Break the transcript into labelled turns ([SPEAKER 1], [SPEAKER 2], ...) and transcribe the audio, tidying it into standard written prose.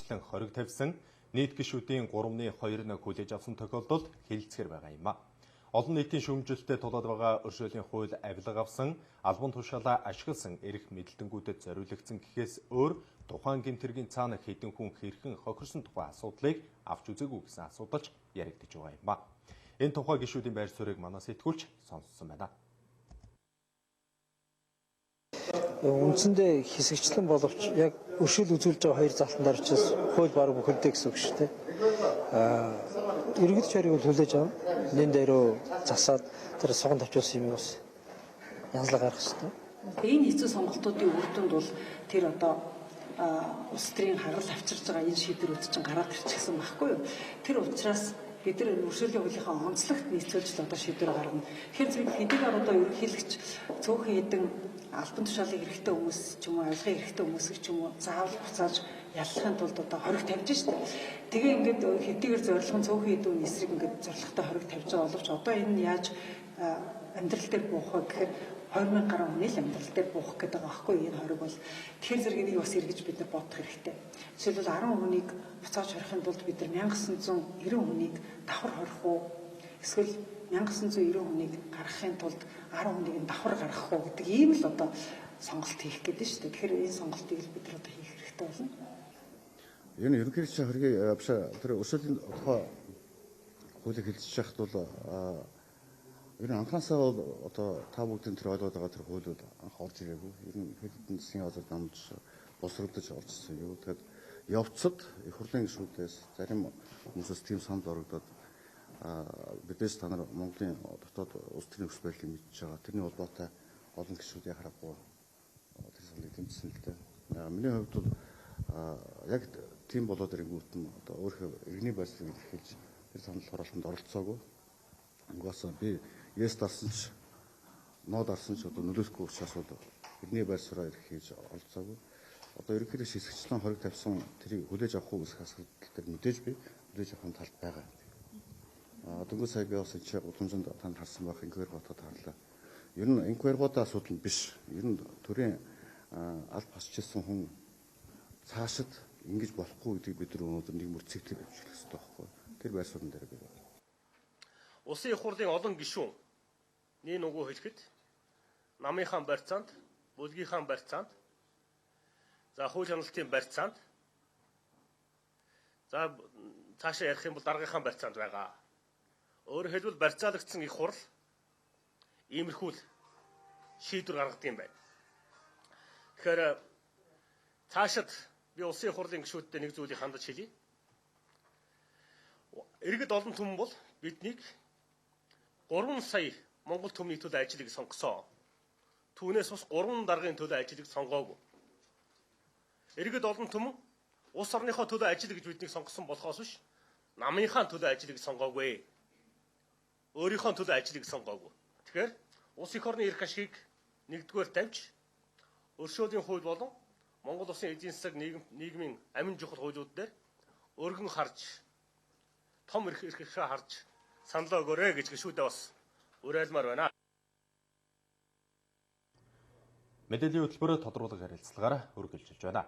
[SPEAKER 1] ихэвчлэн хориг тавьсан нийт гишүүдийн 3.2-ыг хүлээж авсан тохиолдолд хэлэлцгээр байгаа юм а. Олон нийтийн шүүмжлэлтэд тулаад байгаа өршөөлийн хууль авилга авсан, албан тушаалаа ашигласан эрх мэдэлтэнгүүдэд зориулагдсан гэхээс өөр тухайн гэмтэргийн цаана хэдэн хүн хэрхэн хохирсон тухай асуудлыг авч үзээгүй гэсэн асуудалч яригдж байгаа юм а. Энэ тухай гишүүдийн байр суурийг манай сэтгүүлч сонссон байна.
[SPEAKER 2] Үндсэндээ хэсэгчлэн боловч яг өршөөл үзүүлж байгаа хоёр залтан дээр учраас хууль бараг бүхэлдээ гэсэн үг шүү дээ. Иргэд чарыг бол хүлээж авна. Нэн дээрөө засаад тэр суган тавьчихсан юм бас янзлаг гарах хэрэгтэй.
[SPEAKER 3] Энэ хэцүү сонголтуудын үр дүнд бол тэр одоо улс төрийн харгал авчирж байгаа энэ шийдвэрүүд чинь гараад ирчихсэн байхгүй юу? Тэр учраас бид нар өршөөлийн хуулийнхаа онцлогт нийцүүлж л одоо шийдвэр гаргана. Тэгэхээр хэдийгээр одоо ерөнхийлөгч цөөхөн хэдэн албан тушаалын хэрэгтэй хүмүүс ч юм уу, авилгын хэрэгтэй хүмүүс ч юм уу заавал буцааж яллахын тулд одоо хориг тавьж штэ. Тэгээ ингээд хэдийгээр зорилго нь цөөхөн хэдэн эсрэг ингээд зорилготой хориг тавьж байгаа боловч одоо энэ нь яаж амьдрал дээр буух вэ гэхээр 20,000 гаруй хүний л амьдрал дээр буух гэдэг байгаа байхгүй энэ хориг бол тэгэхээр зэрэг энийг бас эргэж бид нар бодох хэрэгтэй. Жишээлбэл 10 хүнийг буцааж хорихын тулд бид нар 1990 хүнийг давхар хорих уу эсвэл 1990 хүнийг гаргахын тулд 10 хүнийг давхар гаргах уу гэдэг ийм л одоо сонголт хийх гэдэг шүү дээ. Тэгэхээр энэ сонголтыг л бид нар одоо хийх хэрэгтэй болно.
[SPEAKER 4] Энэ ерөнхийдөө хоргийг тэр өршөөлийн тухай хуулийг хэлэлцэж яхад бол ер нь анхаасаа бол одоо та бүгдийн тэр ойлгоод байгаа тэр хуулиуд анх орж ирээгүй. Ер нь хэдэн засгийн газар намж босрогдож оржсэн юу. Тэгэхээр явцад их хурлын гишүүдээс зарим хүмүүсээс тийм санал орогдоод бидээс та нар Монголын дотоод улс төрийн өс байдлыг мэдж байгаа. Тэрний холбоотой олон гишүүд яхахгүй тэр саналыг тэмцсэн л дээ. Миний хувьд бол яг тийм болоод ирэнгүүт нь одоо өөрөө иргэний байдлыг илэрхийлж тэр санал хураалтанд оролцоогүй. Угаасаа би Yes дарсан ч No дарсан ч одоо нөлөөхгүй учраас бол бидний байр сууриа эрхэж олцоогүй. Одоо ерөнхийдөө хэсэгчлэн хориг тавьсан тэрийг хүлээж авах уу гэсэн асуудал дээр мэдээж би хүлээж авахын талд байгаа. Дөнгөж сая би бас энэ удамжинд танд харсан байх инквайр ботод харлаа. Ер нь инквайр ботод асуудал нь биш. Ер нь төрийн аль хасчихсан хүн цаашид ингэж болохгүй гэдгийг бид нар өнөөдөр нэг мөр цэгтэр авчих хэрэгтэй байхгүй. Тэр байр суурин дээр би байна.
[SPEAKER 5] Улсын их хурлын олон гишүүн нэг нүгөө хэлэхэд намынхаа барьцаанд, бүлгийнхаа барьцаанд, за хууль хяналтын барьцаанд, за цаашаа ярих юм бол даргийнхаа барьцаанд байгаа. Өөрөөр хэлбэл барьцаалагдсан их хурл иймэрхүү шийдвэр гаргадаг юм байна. Тэгэхээр цаашид би улсын их хурлын гишүүдтэй нэг зүйлийг хандаж хэлье. Иргэд олон түмэн бол биднийг 3 сая Монгол төмний төлөө ажлыг сонгосон. Түүнээс бас 3 даргын төлөө ажлыг сонгоогүй. Иргэд олон түмэн улс орныхоо төлөө ажил гэж биднийг сонгосон болохоос биш намынхаа төлөө ажлыг сонгоогүй. Өөрийнхөө төлөө ажлыг сонгоогүй. Тэгэхээр улс их орны эрх ашигыг нэгдүгээр тавьж өршөөлийн хууль болон Монгол Улсын эдийн засаг нийгмийн амин чухал хуулиуд дээр өргөн харж том эрхээ харж саналаа өгөөрэй гэж гишүүдээ бас уриалмаар байна.
[SPEAKER 1] Мэдээллийн хөтөлбөрөөр тодруулах харилцаагаар үргэлжилж байна.